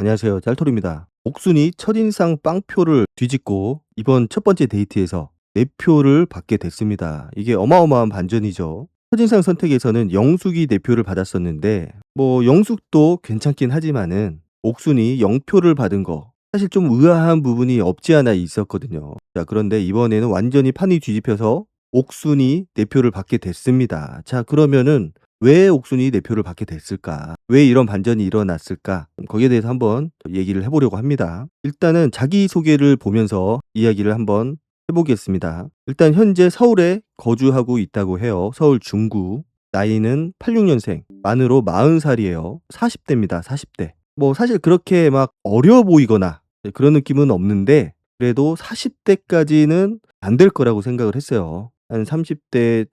안녕하세요. 짤토리입니다. 옥순이 첫인상 빵표를 뒤집고 이번 첫 번째 데이트에서 4표를 받게 됐습니다. 이게 어마어마한 반전이죠. 첫인상 선택에서는 영숙이 4표를 받았었는데 영숙도 괜찮긴 하지만은 옥순이 0표를 받은 거 사실 좀 의아한 부분이 없지 않아 있었거든요. 자, 그런데 이번에는 완전히 판이 뒤집혀서 옥순이 4표를 받게 됐습니다. 자, 그러면은 왜 옥순이 4표를 받게 됐을까? 왜 이런 반전이 일어났을까? 거기에 대해서 한번 얘기를 해보려고 합니다. 일단은 자기소개를 보면서 이야기를 한번 해보겠습니다. 일단 현재 서울에 거주하고 있다고 해요. 서울 중구. 나이는 86년생. 만으로 40살이에요. 40대입니다. 40대. 사실 그렇게 막 어려 보이거나 그런 느낌은 없는데 그래도 40대까지는 안 될 거라고 생각을 했어요. 한 30대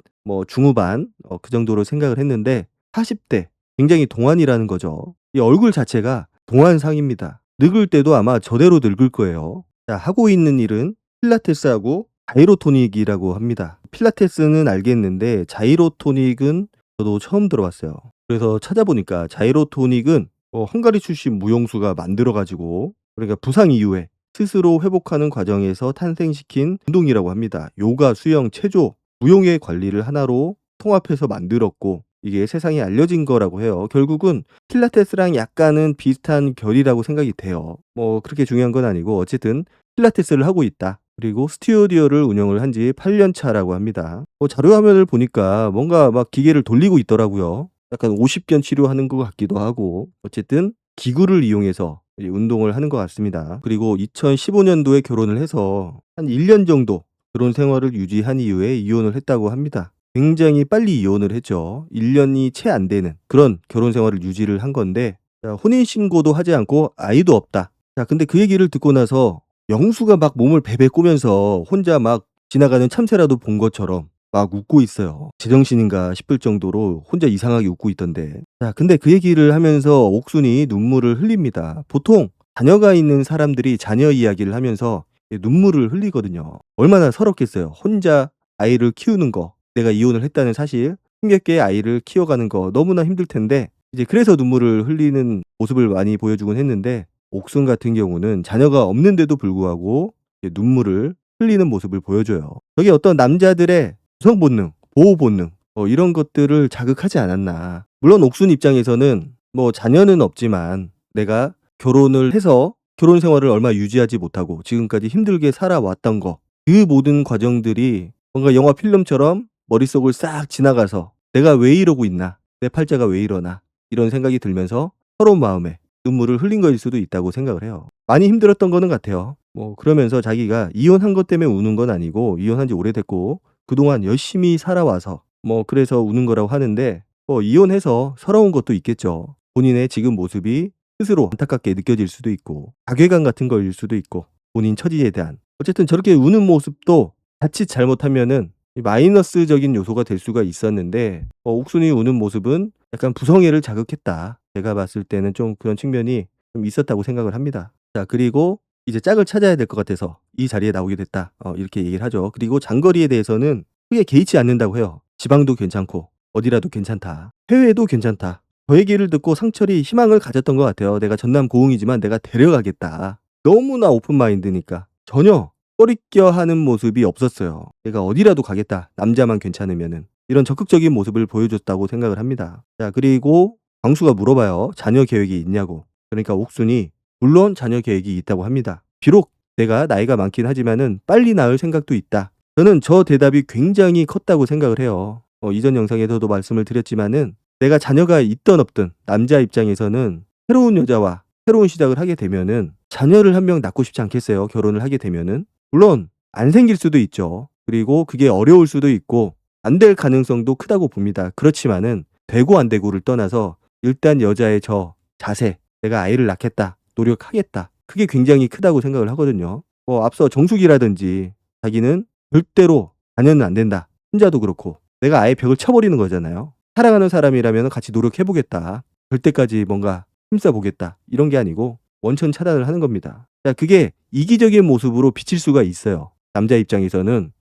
중후반 그 정도로 생각을 했는데 40대 굉장히 동안이라는 거죠. 이 얼굴 자체가 동안상입니다. 늙을 때도 아마 저대로 늙을 거예요. 자, 하고 있는 일은 필라테스하고 자이로토닉이라고 합니다. 필라테스는 알겠는데 자이로토닉은 저도 처음 들어봤어요. 그래서 찾아보니까 자이로토닉은 헝가리 출신 무용수가 만들어가지고 그러니까 부상 이후에 스스로 회복하는 과정에서 탄생시킨 운동이라고 합니다. 요가, 수영, 체조, 무용의 관리를 하나로 통합해서 만들었고 이게 세상에 알려진 거라고 해요. 결국은 필라테스랑 약간은 비슷한 결이라고 생각이 돼요. 그렇게 중요한 건 아니고 어쨌든 필라테스를 하고 있다. 그리고 스튜디오를 운영을 한 지 8년 차라고 합니다. 자료 화면을 보니까 뭔가 막 기계를 돌리고 있더라고요. 약간 50견 치료하는 것 같기도 하고 어쨌든 기구를 이용해서 운동을 하는 것 같습니다. 그리고 2015년도에 결혼을 해서 한 1년 정도 결혼 생활을 유지한 이후에 이혼을 했다고 합니다. 굉장히 빨리 이혼을 했죠. 1년이 채 안 되는 그런 결혼 생활을 유지를 한 건데 혼인신고도 하지 않고 아이도 없다. 자, 근데 그 얘기를 듣고 나서 영수가 막 몸을 베베 꼬면서 혼자 막 지나가는 참새라도 본 것처럼 막 웃고 있어요. 제정신인가 싶을 정도로 혼자 이상하게 웃고 있던데. 자, 근데 그 얘기를 하면서 옥순이 눈물을 흘립니다. 보통 자녀가 있는 사람들이 자녀 이야기를 하면서 눈물을 흘리거든요. 얼마나 서럽겠어요. 혼자 아이를 키우는 거. 내가 이혼을 했다는 사실, 힘겹게 아이를 키워가는 거 너무나 힘들 텐데 이제 그래서 눈물을 흘리는 모습을 많이 보여주곤 했는데 옥순 같은 경우는 자녀가 없는데도 불구하고 눈물을 흘리는 모습을 보여줘요. 저게 어떤 남자들의 구성 본능, 보호 본능 이런 것들을 자극하지 않았나. 물론 옥순 입장에서는 자녀는 없지만 내가 결혼을 해서 결혼 생활을 얼마 유지하지 못하고 지금까지 힘들게 살아왔던 거 그 모든 과정들이 뭔가 영화 필름처럼 머릿속을 싹 지나가서 내가 왜 이러고 있나, 내 팔자가 왜 이러나 이런 생각이 들면서 서러운 마음에 눈물을 흘린 거일 수도 있다고 생각을 해요. 많이 힘들었던 거는 같아요. 그러면서 자기가 이혼한 것 때문에 우는 건 아니고 이혼한 지 오래됐고 그동안 열심히 살아와서 그래서 우는 거라고 하는데 이혼해서 서러운 것도 있겠죠. 본인의 지금 모습이 스스로 안타깝게 느껴질 수도 있고 자괴감 같은 거일 수도 있고 본인 처지에 대한 어쨌든 저렇게 우는 모습도 자칫 잘못하면은 마이너스적인 요소가 될 수가 있었는데 옥순이 우는 모습은 약간 부성애를 자극했다. 제가 봤을 때는 좀 그런 측면이 좀 있었다고 생각을 합니다. 자, 그리고 이제 짝을 찾아야 될 것 같아서 이 자리에 나오게 됐다. 이렇게 얘기를 하죠. 그리고 장거리에 대해서는 크게 개의치 않는다고 해요. 지방도 괜찮고 어디라도 괜찮다. 해외도 괜찮다. 저 얘기를 듣고 상철이 희망을 가졌던 것 같아요. 내가 전남 고흥이지만 내가 데려가겠다. 너무나 오픈마인드니까 전혀 꺼리껴하는 모습이 없었어요. 내가 어디라도 가겠다. 남자만 괜찮으면은. 이런 적극적인 모습을 보여줬다고 생각을 합니다. 자, 그리고 광수가 물어봐요. 자녀 계획이 있냐고. 그러니까 옥순이 물론 자녀 계획이 있다고 합니다. 비록 내가 나이가 많긴 하지만은 빨리 낳을 생각도 있다. 저는 저 대답이 굉장히 컸다고 생각을 해요. 이전 영상에서도 말씀을 드렸지만은 내가 자녀가 있든 없든 남자 입장에서는 새로운 여자와 새로운 시작을 하게 되면은 자녀를 한 명 낳고 싶지 않겠어요. 결혼을 하게 되면은. 물론 안 생길 수도 있죠. 그리고 그게 어려울 수도 있고 안 될 가능성도 크다고 봅니다. 그렇지만은 되고 안 되고를 떠나서 일단 여자의 저 자세, 내가 아이를 낳겠다, 노력하겠다. 그게 굉장히 크다고 생각을 하거든요. 앞서 정숙이라든지 자기는 절대로 자녀는 안 된다. 혼자도 그렇고 내가 아예 벽을 쳐버리는 거잖아요. 사랑하는 사람이라면 같이 노력해보겠다. 될 때까지 뭔가 힘써보겠다. 이런 게 아니고 원천 차단을 하는 겁니다. 자, 그게 이기적인 모습으로 비칠 수가 있어요. 남자 입장에서는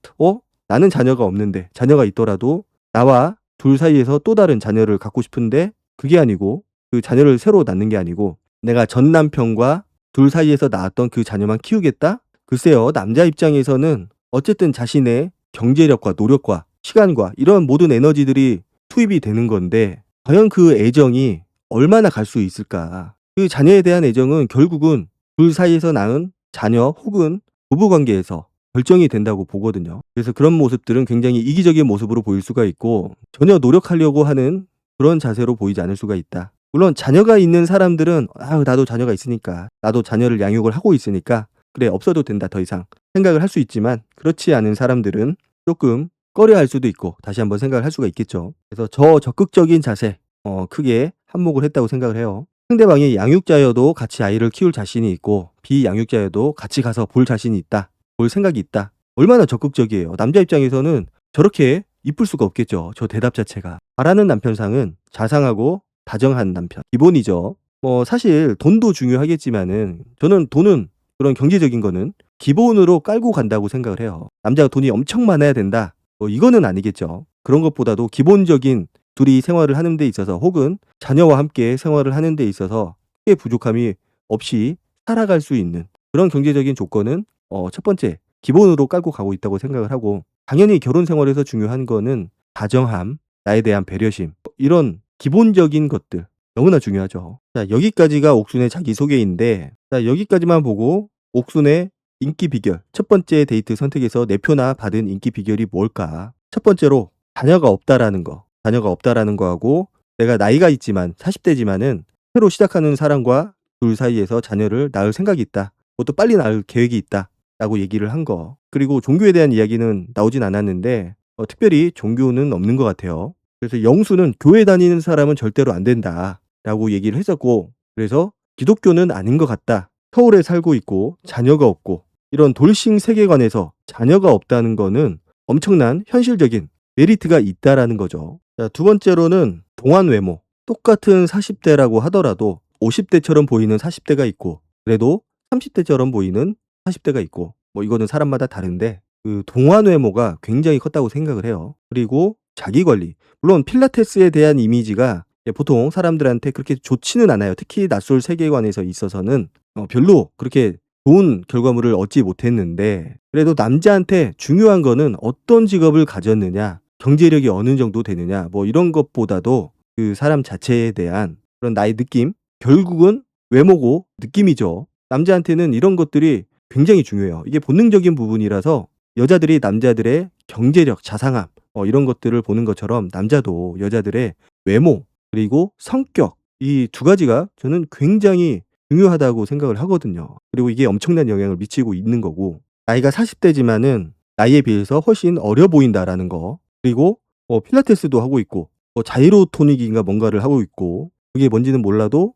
나는 자녀가 없는데 자녀가 있더라도 나와 둘 사이에서 또 다른 자녀를 갖고 싶은데 그게 아니고 그 자녀를 새로 낳는 게 아니고 내가 전 남편과 둘 사이에서 낳았던 그 자녀만 키우겠다? 글쎄요. 남자 입장에서는 어쨌든 자신의 경제력과 노력과 시간과 이런 모든 에너지들이 투입이 되는 건데 과연 그 애정이 얼마나 갈 수 있을까? 그 자녀에 대한 애정은 결국은 둘 사이에서 낳은 자녀 혹은 부부 관계에서 결정이 된다고 보거든요. 그래서 그런 모습들은 굉장히 이기적인 모습으로 보일 수가 있고 전혀 노력하려고 하는 그런 자세로 보이지 않을 수가 있다. 물론 자녀가 있는 사람들은 나도 자녀가 있으니까 나도 자녀를 양육을 하고 있으니까 그래 없어도 된다 더 이상 생각을 할 수 있지만 그렇지 않은 사람들은 조금 꺼려할 수도 있고 다시 한번 생각을 할 수가 있겠죠. 그래서 저 적극적인 자세 크게 한몫을 했다고 생각을 해요. 상대방이 양육자여도 같이 아이를 키울 자신이 있고 비양육자여도 같이 가서 볼 자신이 있다. 볼 생각이 있다. 얼마나 적극적이에요. 남자 입장에서는 저렇게 이쁠 수가 없겠죠. 저 대답 자체가. 바라는 남편상은 자상하고 다정한 남편. 기본이죠. 사실 돈도 중요하겠지만은 저는 돈은 그런 경제적인 거는 기본으로 깔고 간다고 생각을 해요. 남자가 돈이 엄청 많아야 된다. 이거는 아니겠죠. 그런 것보다도 기본적인 둘이 생활을 하는 데 있어서 혹은 자녀와 함께 생활을 하는 데 있어서 크게 부족함이 없이 살아갈 수 있는 그런 경제적인 조건은 첫 번째 기본으로 깔고 가고 있다고 생각을 하고 당연히 결혼 생활에서 중요한 거는 다정함, 나에 대한 배려심 이런 기본적인 것들 너무나 중요하죠. 자, 여기까지가 옥순의 자기소개인데 자, 여기까지만 보고 옥순의 인기 비결 첫 번째 데이트 선택에서 내 표나 받은 인기 비결이 뭘까? 첫 번째로 자녀가 없다라는 거. 자녀가 없다라는 거하고 내가 나이가 있지만 40대지만은 새로 시작하는 사람과 둘 사이에서 자녀를 낳을 생각이 있다. 그것도 빨리 낳을 계획이 있다. 라고 얘기를 한 거. 그리고 종교에 대한 이야기는 나오진 않았는데 특별히 종교는 없는 것 같아요. 그래서 영수는 교회 다니는 사람은 절대로 안 된다. 라고 얘기를 했었고 그래서 기독교는 아닌 것 같다. 서울에 살고 있고 자녀가 없고 이런 돌싱 세계관에서 자녀가 없다는 거는 엄청난 현실적인 메리트가 있다라는 거죠. 자, 두 번째로는 동안 외모. 똑같은 40대라고 하더라도 50대처럼 보이는 40대가 있고 그래도 30대처럼 보이는 40대가 있고 이거는 사람마다 다른데 그 동안 외모가 굉장히 컸다고 생각을 해요. 그리고 자기 관리. 물론 필라테스에 대한 이미지가 보통 사람들한테 그렇게 좋지는 않아요. 특히 낯설 세계관에서 있어서는 별로 그렇게 좋은 결과물을 얻지 못했는데 그래도 남자한테 중요한 거는 어떤 직업을 가졌느냐 경제력이 어느 정도 되느냐 이런 것보다도 그 사람 자체에 대한 그런 나의 느낌 결국은 외모고 느낌이죠. 남자한테는 이런 것들이 굉장히 중요해요. 이게 본능적인 부분이라서 여자들이 남자들의 경제력, 자상함 이런 것들을 보는 것처럼 남자도 여자들의 외모 그리고 성격 이 두 가지가 저는 굉장히 중요하다고 생각을 하거든요. 그리고 이게 엄청난 영향을 미치고 있는 거고 나이가 40대지만은 나이에 비해서 훨씬 어려 보인다라는 거 그리고 필라테스도 하고 있고 자이로토닉인가 뭔가를 하고 있고 그게 뭔지는 몰라도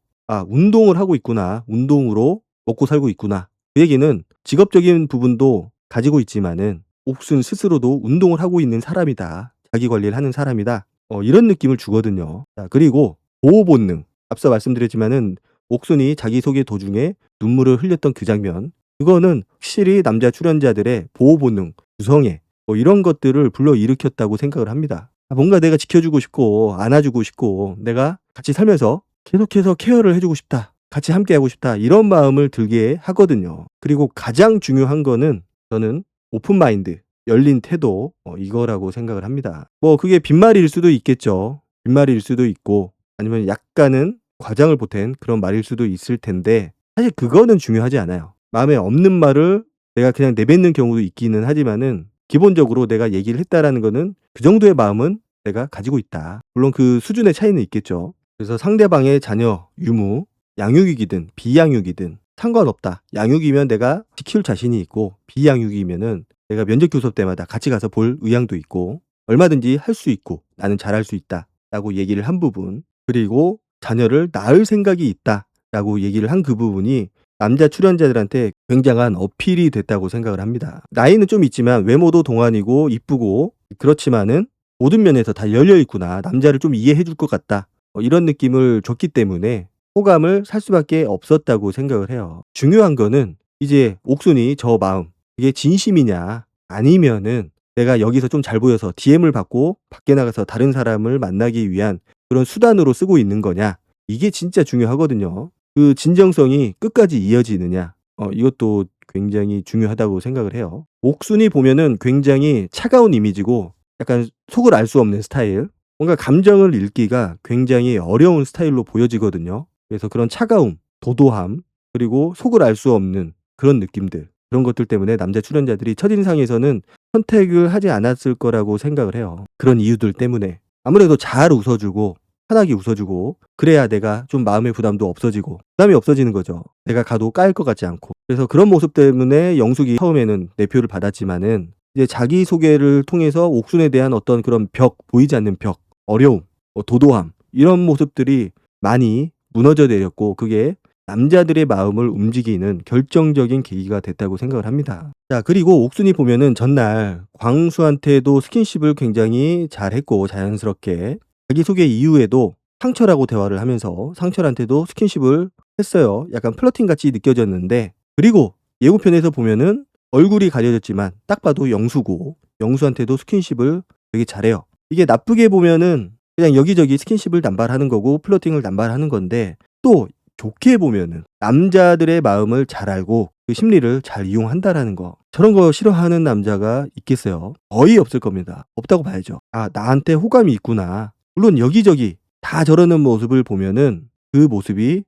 운동을 하고 있구나. 운동으로 먹고 살고 있구나. 그 얘기는 직업적인 부분도 가지고 있지만은 옥순 스스로도 운동을 하고 있는 사람이다. 자기 관리를 하는 사람이다. 이런 느낌을 주거든요. 자, 그리고 보호 본능. 앞서 말씀드렸지만은 옥순이 자기소개 도중에 눈물을 흘렸던 그 장면. 그거는 확실히 남자 출연자들의 보호 본능, 구성애 이런 것들을 불러일으켰다고 생각을 합니다. 뭔가 내가 지켜주고 싶고 안아주고 싶고 내가 같이 살면서 계속해서 케어를 해주고 싶다. 같이 함께하고 싶다. 이런 마음을 들게 하거든요. 그리고 가장 중요한 거는 저는 오픈마인드, 열린 태도 이거라고 생각을 합니다. 그게 빈말일 수도 있겠죠. 빈말일 수도 있고 아니면 약간은 과장을 보탠 그런 말일 수도 있을 텐데 사실 그거는 중요하지 않아요. 마음에 없는 말을 내가 그냥 내뱉는 경우도 있기는 하지만은 기본적으로 내가 얘기를 했다라는 거는 그 정도의 마음은 내가 가지고 있다. 물론 그 수준의 차이는 있겠죠. 그래서 상대방의 자녀, 유무, 양육이든 비양육이든 상관없다. 양육이면 내가 지킬 자신이 있고 비양육이면은 내가 면접 교섭 때마다 같이 가서 볼 의향도 있고 얼마든지 할 수 있고 나는 잘할 수 있다. 라고 얘기를 한 부분 그리고 자녀를 낳을 생각이 있다. 라고 얘기를 한 그 부분이 남자 출연자들한테 굉장한 어필이 됐다고 생각을 합니다. 나이는 좀 있지만 외모도 동안이고 이쁘고 그렇지만은 모든 면에서 다 열려있구나. 남자를 좀 이해해 줄 것 같다. 이런 느낌을 줬기 때문에 호감을 살 수밖에 없었다고 생각을 해요. 중요한 거는 이제 옥순이 저 마음 이게 진심이냐 아니면은 내가 여기서 좀 잘 보여서 DM을 받고 밖에 나가서 다른 사람을 만나기 위한 그런 수단으로 쓰고 있는 거냐 이게 진짜 중요하거든요. 그 진정성이 끝까지 이어지느냐 이것도 굉장히 중요하다고 생각을 해요. 옥순이 보면은 굉장히 차가운 이미지고 약간 속을 알 수 없는 스타일, 뭔가 감정을 읽기가 굉장히 어려운 스타일로 보여지거든요. 그래서 그런 차가움, 도도함, 그리고 속을 알 수 없는 그런 느낌들, 그런 것들 때문에 남자 출연자들이 첫인상에서는 선택을 하지 않았을 거라고 생각을 해요. 그런 이유들 때문에. 아무래도 잘 웃어주고 편하게 웃어주고 그래야 내가 좀 마음의 부담도 없어지고 부담이 없어지는 거죠. 내가 가도 까일 것 같지 않고. 그래서 그런 모습 때문에 영숙이 처음에는 내 표를 받았지만은 이제 자기소개를 통해서 옥순에 대한 어떤 그런 벽, 보이지 않는 벽, 어려움, 도도함 이런 모습들이 많이 무너져 내렸고 그게 남자들의 마음을 움직이는 결정적인 계기가 됐다고 생각을 합니다. 자, 그리고 옥순이 보면은 전날 광수한테도 스킨십을 굉장히 잘했고 자연스럽게 자기소개 이후에도 상철하고 대화를 하면서 상철한테도 스킨십을 했어요. 약간 플러팅 같이 느껴졌는데, 그리고 예고편에서 보면은 얼굴이 가려졌지만 딱 봐도 영수고 영수한테도 스킨십을 되게 잘해요. 이게 나쁘게 보면은 그냥 여기저기 스킨십을 남발하는 거고 플러팅을 남발하는 건데, 또 좋게 보면은 남자들의 마음을 잘 알고 그 심리를 잘 이용한다라는 거. 저런 거 싫어하는 남자가 있겠어요? 거의 없을 겁니다. 없다고 봐야죠. 아, 나한테 호감이 있구나. 물론 여기저기 다 저러는 모습을 보면은 그 모습이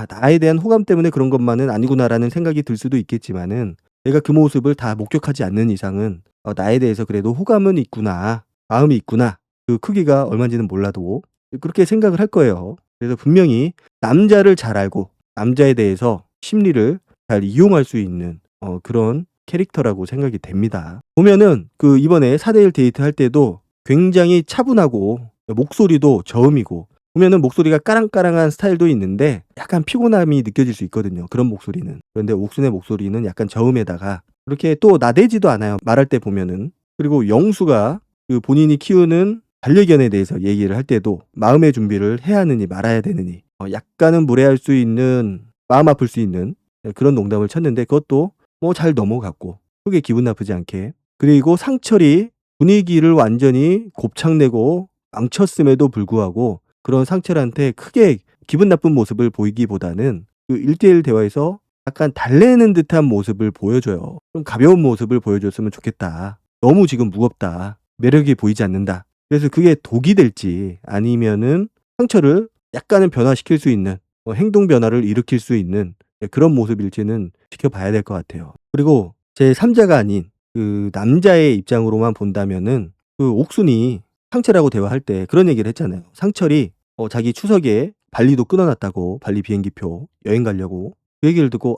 나에 대한 호감 때문에 그런 것만은 아니구나라는 생각이 들 수도 있겠지만은, 내가 그 모습을 다 목격하지 않는 이상은 나에 대해서 그래도 호감은 있구나, 마음이 있구나, 그 크기가 얼마인지는 몰라도 그렇게 생각을 할 거예요. 그래서 분명히 남자를 잘 알고 남자에 대해서 심리를 잘 이용할 수 있는 그런 캐릭터라고 생각이 됩니다. 보면은 그 이번에 4대1 데이트 할 때도 굉장히 차분하고 목소리도 저음이고, 보면은 목소리가 까랑까랑한 스타일도 있는데 약간 피곤함이 느껴질 수 있거든요. 그런 목소리는. 그런데 옥순의 목소리는 약간 저음에다가 그렇게 또 나대지도 않아요. 말할 때 보면은. 그리고 영수가 그 본인이 키우는 반려견에 대해서 얘기를 할 때도 마음의 준비를 해야 하느니 말아야 되느니 약간은 무례할 수 있는, 마음 아플 수 있는 그런 농담을 쳤는데 그것도 뭐 잘 넘어갔고 크게 기분 나쁘지 않게. 그리고 상철이 분위기를 완전히 곱창내고 망쳤음에도 불구하고 그런 상철한테 크게 기분 나쁜 모습을 보이기보다는 그 1대1 대화에서 약간 달래는 듯한 모습을 보여줘요. 좀 가벼운 모습을 보여줬으면 좋겠다. 너무 지금 무겁다. 매력이 보이지 않는다. 그래서 그게 독이 될지 아니면은 상철을 약간은 변화시킬 수 있는 행동 변화를 일으킬 수 있는 그런 모습일지는 지켜봐야 될 것 같아요. 그리고 제 3자가 아닌 그 남자의 입장으로만 본다면은 그 옥순이 상철하고 대화할 때 그런 얘기를 했잖아요. 상철이 자기 추석에 발리도 끊어놨다고, 발리 비행기표 여행 가려고. 그 얘기를 듣고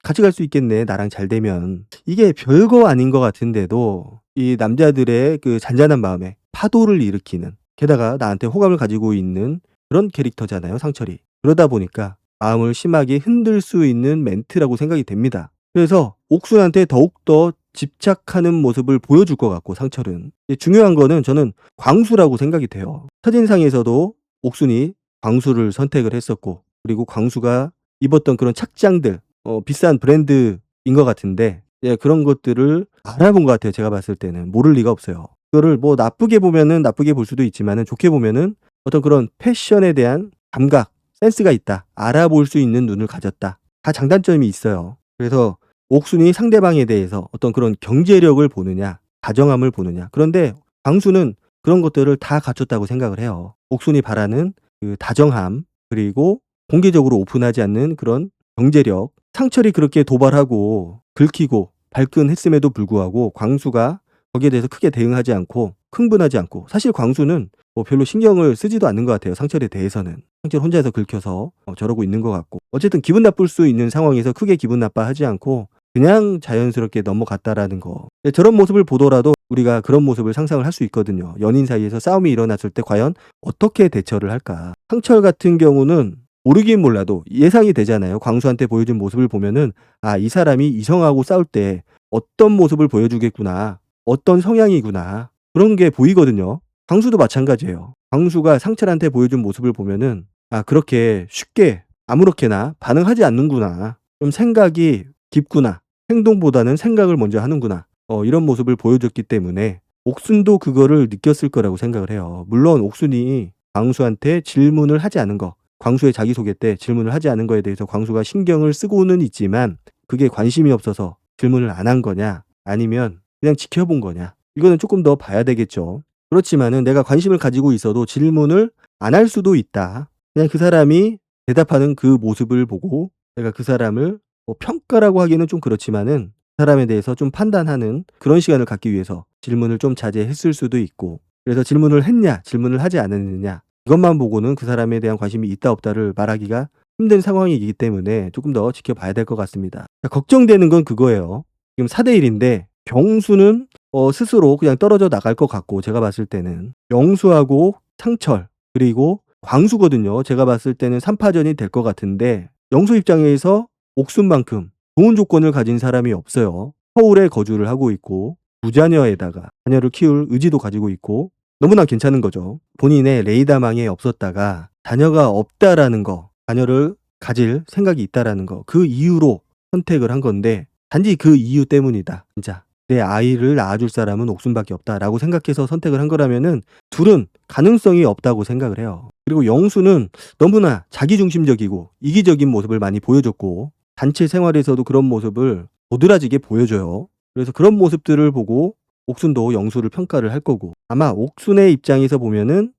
같이 갈 수 있겠네, 나랑 잘 되면. 이게 별거 아닌 것 같은데도 이 남자들의 그 잔잔한 마음에 파도를 일으키는, 게다가 나한테 호감을 가지고 있는 그런 캐릭터잖아요, 상철이. 그러다 보니까 마음을 심하게 흔들 수 있는 멘트라고 생각이 됩니다. 그래서 옥순한테 더욱더 집착하는 모습을 보여줄 것 같고, 상철은. 중요한 거는 저는 광수라고 생각이 돼요. 첫인상에서도 옥순이 광수를 선택을 했었고, 그리고 광수가 입었던 그런 착장들, 비싼 브랜드인 것 같은데, 그런 것들을 알아본 것 같아요. 제가 봤을 때는. 모를 리가 없어요. 그거를 뭐 나쁘게 보면은 나쁘게 볼 수도 있지만은, 좋게 보면은 어떤 그런 패션에 대한 감각, 센스가 있다. 알아볼 수 있는 눈을 가졌다. 다 장단점이 있어요. 그래서 옥순이 상대방에 대해서 어떤 그런 경제력을 보느냐, 다정함을 보느냐. 그런데 광수는 그런 것들을 다 갖췄다고 생각을 해요. 옥순이 바라는 그 다정함, 그리고 공개적으로 오픈하지 않는 그런 경제력. 상철이 그렇게 도발하고 긁히고 발끈했음에도 불구하고 광수가 거기에 대해서 크게 대응하지 않고 흥분하지 않고, 사실 광수는 뭐 별로 신경을 쓰지도 않는 것 같아요. 상철에 대해서는. 상철 혼자서 긁혀서 저러고 있는 것 같고, 어쨌든 기분 나쁠 수 있는 상황에서 크게 기분 나빠하지 않고 그냥 자연스럽게 넘어갔다라는 거. 저런 모습을 보더라도 우리가 그런 모습을 상상을 할 수 있거든요. 연인 사이에서 싸움이 일어났을 때 과연 어떻게 대처를 할까. 상철 같은 경우는 모르긴 몰라도 예상이 되잖아요. 광수한테 보여준 모습을 보면은 이 사람이 이성하고 싸울 때 어떤 모습을 보여주겠구나, 어떤 성향이구나, 그런 게 보이거든요. 광수도 마찬가지예요. 광수가 상철한테 보여준 모습을 보면은 그렇게 쉽게 아무렇게나 반응하지 않는구나, 좀 생각이 깊구나, 행동보다는 생각을 먼저 하는구나, 이런 모습을 보여줬기 때문에 옥순도 그거를 느꼈을 거라고 생각을 해요. 물론 옥순이 광수한테 질문을 하지 않은 거, 광수의 자기소개 때 질문을 하지 않은 거에 대해서 광수가 신경을 쓰고는 있지만 그게 관심이 없어서 질문을 안 한 거냐 아니면 그냥 지켜본 거냐 이거는 조금 더 봐야 되겠죠. 그렇지만은 내가 관심을 가지고 있어도 질문을 안 할 수도 있다. 그냥 그 사람이 대답하는 그 모습을 보고 내가 그 사람을 뭐 평가라고 하기는 좀 그렇지만은 그 사람에 대해서 좀 판단하는 그런 시간을 갖기 위해서 질문을 좀 자제했을 수도 있고 그래서 질문을 했냐 질문을 하지 않았느냐 이것만 보고는 그 사람에 대한 관심이 있다 없다를 말하기가 힘든 상황이기 때문에 조금 더 지켜봐야 될 것 같습니다. 자, 걱정되는 건 그거예요. 지금 4대 1인데 병수는 스스로 그냥 떨어져 나갈 것 같고 제가 봤을 때는 영수하고 상철 그리고 광수거든요. 제가 봤을 때는 3파전이 될 것 같은데 영수 입장에서 옥순만큼 좋은 조건을 가진 사람이 없어요. 서울에 거주를 하고 있고 부자녀에다가 자녀를 키울 의지도 가지고 있고 너무나 괜찮은 거죠. 본인의 레이더망에 없었다가 자녀가 없다라는 거, 자녀를 가질 생각이 있다라는 거, 그 이유로 선택을 한 건데 단지 그 이유 때문이다. 진짜 내 아이를 낳아줄 사람은 옥순밖에 없다라고 생각해서 선택을 한 거라면은 둘은 가능성이 없다고 생각을 해요. 그리고 영수는 너무나 자기중심적이고 이기적인 모습을 많이 보여줬고 단체 생활에서도 그런 모습을 도드라지게 보여줘요. 그래서 그런 모습들을 보고 옥순도 영수를 평가를 할 거고 아마 옥순의 입장에서 보면은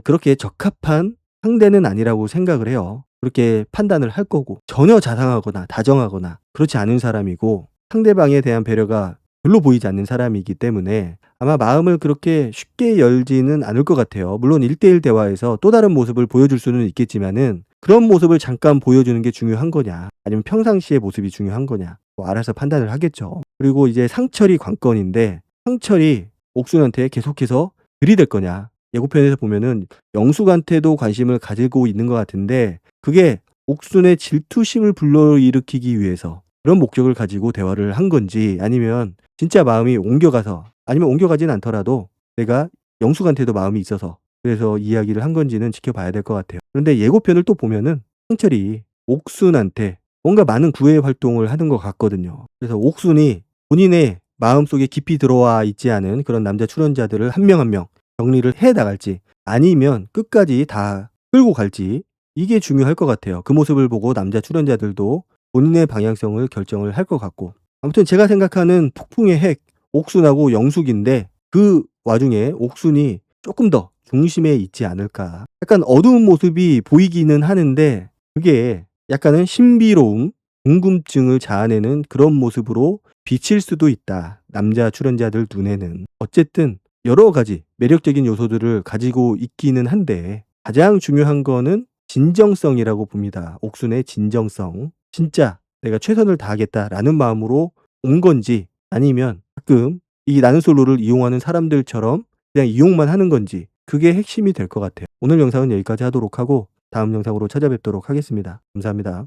그렇게 적합한 상대는 아니라고 생각을 해요. 그렇게 판단을 할 거고 전혀 자상하거나 다정하거나 그렇지 않은 사람이고 상대방에 대한 배려가 별로 보이지 않는 사람이기 때문에 아마 마음을 그렇게 쉽게 열지는 않을 것 같아요. 물론 1대1 대화에서 또 다른 모습을 보여줄 수는 있겠지만은 그런 모습을 잠깐 보여주는 게 중요한 거냐 아니면 평상시의 모습이 중요한 거냐 뭐 알아서 판단을 하겠죠. 그리고 이제 상철이 관건인데 상철이 옥순한테 계속해서 들이댈 거냐 예고편에서 보면은 영숙한테도 관심을 가지고 있는 것 같은데 그게 옥순의 질투심을 불러일으키기 위해서 그런 목적을 가지고 대화를 한 건지 아니면 진짜 마음이 옮겨가서 아니면 옮겨가진 않더라도 내가 영숙한테도 마음이 있어서 그래서 이야기를 한 건지는 지켜봐야 될 것 같아요. 그런데 예고편을 또 보면은 상철이 옥순한테 뭔가 많은 구애 활동을 하는 것 같거든요. 그래서 옥순이 본인의 마음속에 깊이 들어와 있지 않은 그런 남자 출연자들을 한 명 한 명 정리를 해 나갈지 아니면 끝까지 다 끌고 갈지 이게 중요할 것 같아요. 그 모습을 보고 남자 출연자들도 본인의 방향성을 결정을 할 것 같고 아무튼 제가 생각하는 폭풍의 핵 옥순하고 영숙인데 그 와중에 옥순이 조금 더 중심에 있지 않을까. 약간 어두운 모습이 보이기는 하는데 그게 약간은 신비로움, 궁금증을 자아내는 그런 모습으로 비칠 수도 있다. 남자 출연자들 눈에는. 어쨌든 여러 가지 매력적인 요소들을 가지고 있기는 한데 가장 중요한 거는 진정성이라고 봅니다. 옥순의 진정성. 진짜 내가 최선을 다하겠다라는 마음으로 온 건지 아니면 가끔 이 나는 솔로를 이용하는 사람들처럼 그냥 이용만 하는 건지 그게 핵심이 될 것 같아요. 오늘 영상은 여기까지 하도록 하고 다음 영상으로 찾아뵙도록 하겠습니다. 감사합니다.